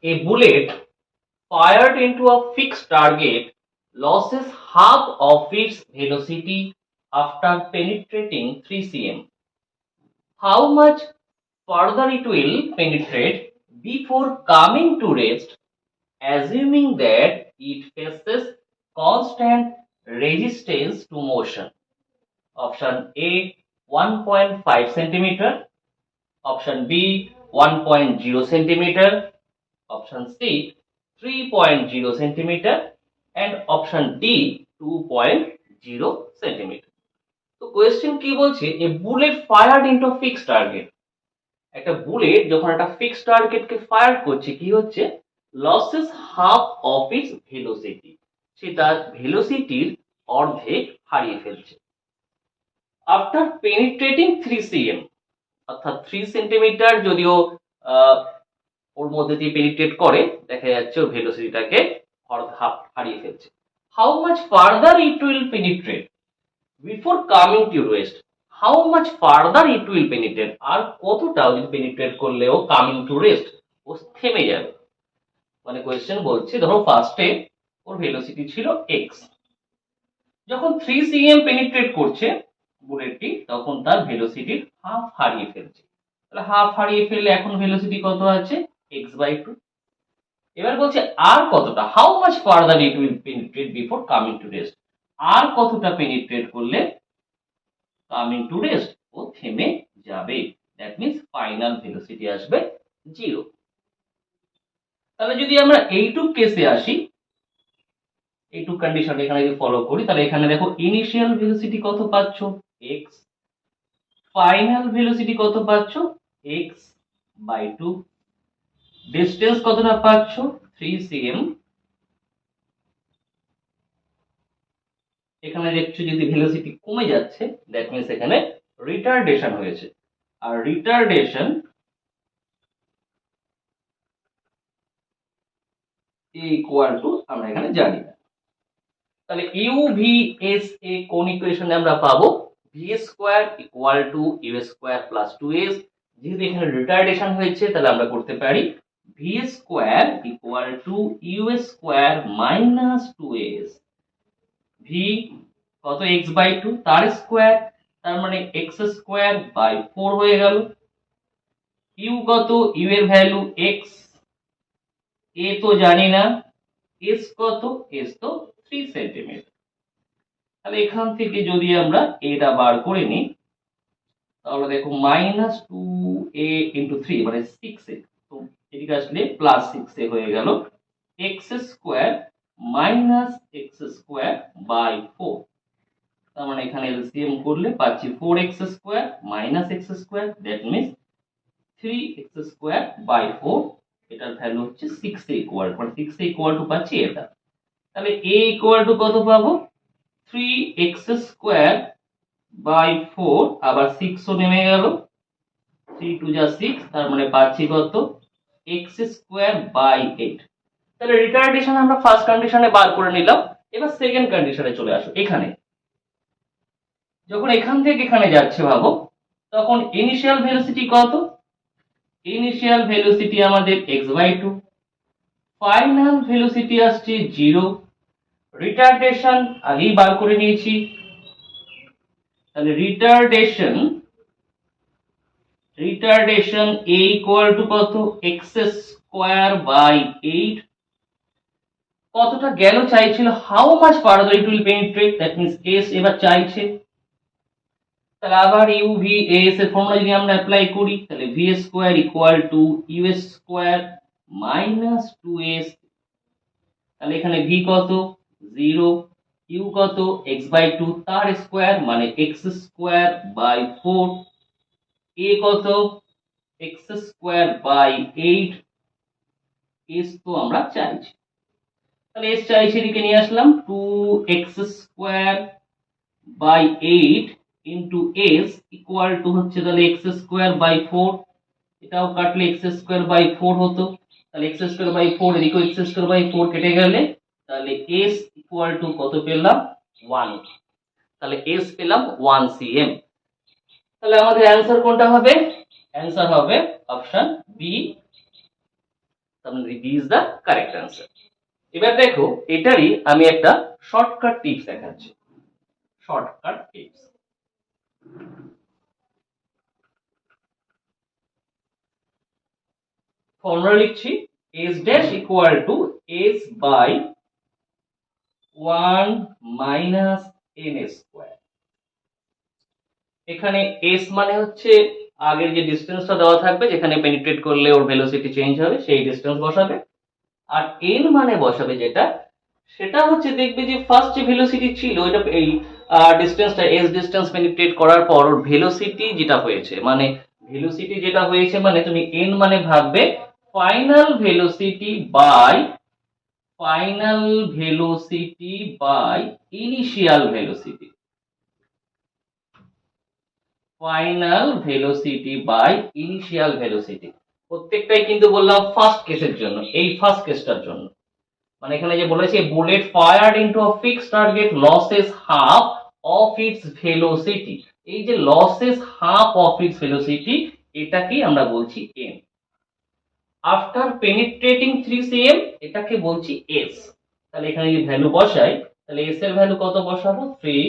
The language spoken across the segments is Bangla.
A bullet fired into a fixed target loses half of its velocity after penetrating 3 cm. How much further it will penetrate before coming to rest, assuming that it faces constant resistance to motion? Option A 1.5 centimeter, option B 1.0 centimeter, option C 3.0 centimeter, and option D 2.0 centimeter. তো কোয়েশ্চেন কি বলছে, a bullet fired into fixed target. একটা বুলেট যখন একটা ফিক্সড টার্গেটকে ফায়ার করছে কি হচ্ছে, loses half of its velocity, সে তার ভেলোসিটির অর্ধেক হারিয়ে ফেলছে। আফটার পেনিট্রেটিং 3 cm, অর্থাৎ 3 সেন্টিমিটার যদিও ওর মধ্যে দিয়ে পেনিট্রেট করে, দেখা যাচ্ছে ওর ভেলোসিটিটাকে হাফ হারিয়ে ফেলছে। How much further it will penetrate before coming to rest, how much further it will penetrate, আর কতটা যদি পেনিট্রেট করলেও কামিং টু রেস্ট ও থেমে যাবে। মানে কোয়েশ্চেন বলছে ধরো ফার্স্টে ওর ভেলোসিটি ছিল এক্স, যখন 3 cm পেনিট্রেট করছে বুলেটটি, তখন তার ভেলোসিটির হাফ হারিয়ে ফেলছে। তাহলে হাফ হারিয়ে ফেললে এখন ভেলোসিটি কত আছে, x/2। এবার বলছে আর কতটা, how much further it will penetrate before coming to rest, আর কতটা পেনিট্রেট করলে কামিং টু রেস্ট ও থেমে যাবে, দ্যাট মিন্স ফাইনাল ভেলোসিটি আসবে 0। তাহলে যদি আমরা এইটুক কেসে আসি, এইটুক কন্ডিশন এখানে যদি ফলো করি, তাহলে এখানে দেখো ইনিশিয়াল ভেলোসিটি কত পাচ্ছ, x, ফাইনাল ভেলোসিটি কত পাচ্ছ, x/2, ডিসটেন্স কতটা পাচ্ছ 3 cm। এখানে দেখছো যদি ভেলোসিটি কমে যাচ্ছে, দ্যাট মিন্স এখানে রিটারডেশন হয়েছে, আর রিটারডেশন ইকুয়াল টু আমরা এখানে জানি না। তাহলে ইউ ভি এস এ কোন ইকুয়েশনে আমরা পাবো, V square equal to U square plus 2s। যেহেতু এখানে রিটারডেশন হয়েছে, তাহলে আমরা করতে পারি V square equal to U square minus 2s। V কত, x/2, তার স্কোয়ার, তার মানে x²/4 হয়ে গেল। ইউ কত, ইউ এর ভ্যালু x, এ তো জানি না, এস কত, এস তো 3 সেন্টিমিটার। তাহলে এখান থেকে যদি আমরা এটা বার করে নিই, তাহলে দেখো -2a × 3 মানে 6a, তো এদিকে আসলে +6a হয়ে গেল, x² -x²/4। তার মানে এখানে এলসিএম করলে পাচ্ছি 4x² -x², that means 3x²/4, এটার ভ্যালু হচ্ছে 6a ইকুয়াল, মানে 6a ইকুয়াল টু পাচ্ছি এটা। তাহলে a ইকুয়াল টু কত পাবো, 3x²/4, আবার 6 ও নেমে গেল, 3 2 যা 6, তার মানে পাচ্ছি কত, x²/8। তাহলে রিটারডেশন আমরা ফার্স্ট কন্ডিশনে বার করে নিলাম। এবার সেকেন্ড কন্ডিশনে চলে আসো। এখানে যখন এখান থেকে এখানে যাচ্ছে ভাবো, তখন ইনিশিয়াল ভেলোসিটি কত, ইনিশিয়াল ভেলোসিটি আমাদের x/2, ফাইনাল ভেলোসিটি আসছে 0, রিটারডেশন আগেই বার করে নিয়েছি। তাহলে রিটারডেশন a ইকুয়াল টু কত, x²/8। কতটা গেল চাইছিল, how much further it will penetrate, that means s এবার চাইছে। তাহলে আবার ইউ ভি এস এর ফর্মুলা যদি আমরা অ্যাপ্লাই করি, তাহলে V square equal to U square minus 2s। তাহলে এখানে ভি কত, 0, ইউ কত, x/2, তার স্কোয়ার মানে x²/4, এ কত, x²/8, এস তো আমরা চাইছি। তাহলে এস চাইছি, এদিকে নিয়ে আসলাম, 2x²/8 into S equal to হচ্ছে তাহলে x²/4, এটাও কাটলে x²/4 হতো, তাহলে x²/4 এদিকে x²/4 কেটে গেলে, তাহলে s ইকুয়াল টু কত পেলাম, 1। তাহলে s পেলাম 1 cm। তাহলে আমাদের অ্যান্সার কোনটা হবে, অ্যান্সার হবে অপশন বি তার মানে B is the correct answer. এবার দেখো এটারই আমি একটা শর্টকাট টিপস দেখাচ্ছি। শর্টকাট টিপস, ফর্মুলা লিখছি S dash equal to S by 1 minus N square. এখানে এস মানে হচ্ছে আগের যে ডিস্টেন্সটা দেওয়া থাকবে, যেখানে পেনিট্রেট করলে ওর ভেলোসিটি চেঞ্জ হবে, সেই ডিস্টেন্স বসাবে। আর এন মানে বসাবে যেটা, সেটা হচ্ছে দেখবে যে ফার্স্ট যে ভেলোসিটি ছিল এটা এই ডিস্টেন্সটা এস ডিস্টেন্স পেনিট্রেট করার পর ওর ভেলোসিটি যেটা হয়েছে, মানে ভেলোসিটি যেটা হয়েছে মানে তুমি এন মানে ভাববে final velocity by initial velocity. Final velocity by initial velocity প্রত্যেকটাই কিন্তু বললাম ফার্স্ট কেসের জন্য, এই ফার্স্ট কেসটার জন্য। মানে এখানে যে বলেছে bullet fired into a fixed target losses half of its velocity, এই যে losses half of its velocity এটাকেই আমরা বলছি এম। আফটার পেনিট্রেটিং 3 cm এটাকে বলছি এস। তাহলে এখানে যদি ভ্যালু বসাই তাহলে এস এর ভ্যালু কত বসাবো 3,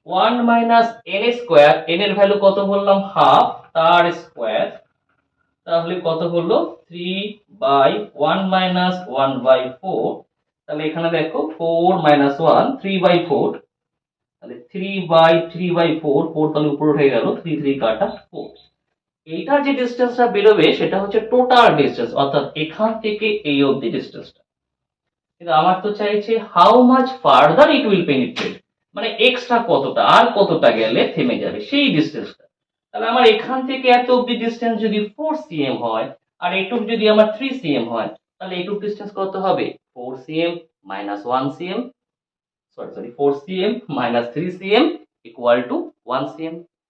1 মাইনাস এন স্কোয়ার, এন এর ভ্যালু কত বললাম হাফ, তার স্কোয়ার, তাহলে কত হলো 3 বাই 1 মাইনাস 1/4। তাহলে এখানে দেখো 4 মাইনাস 1 3/4, তাহলে 3/4, 4 তাহলে উপরে উঠে গেল, 3 3 কাটা 4। এইটা যে ডিসটেন্সটা বেরোবে সেটা হচ্ছে টোটাল ডিসটেন্স, অর্থাৎ এখান থেকে এই অবধি ডিসটেন্সটা। কিন্তু আমার তো চাইছে how much further it will penetrate, মানে এক্সট্রা কতটা, আর কতটা গেলে থেমে যাবে সেই ডিসটেন্সটা। তাহলে আমার এখান থেকে এত অবধি ডিসটেন্স যদি 4 cm হয় আর এটুক যদি আমার 3 cm হয়, তাহলে এটুক ডিসটেন্স কত হবে 4 cm minus 1 cm, sorry 4 cm minus 3 cm equal to 1 cm।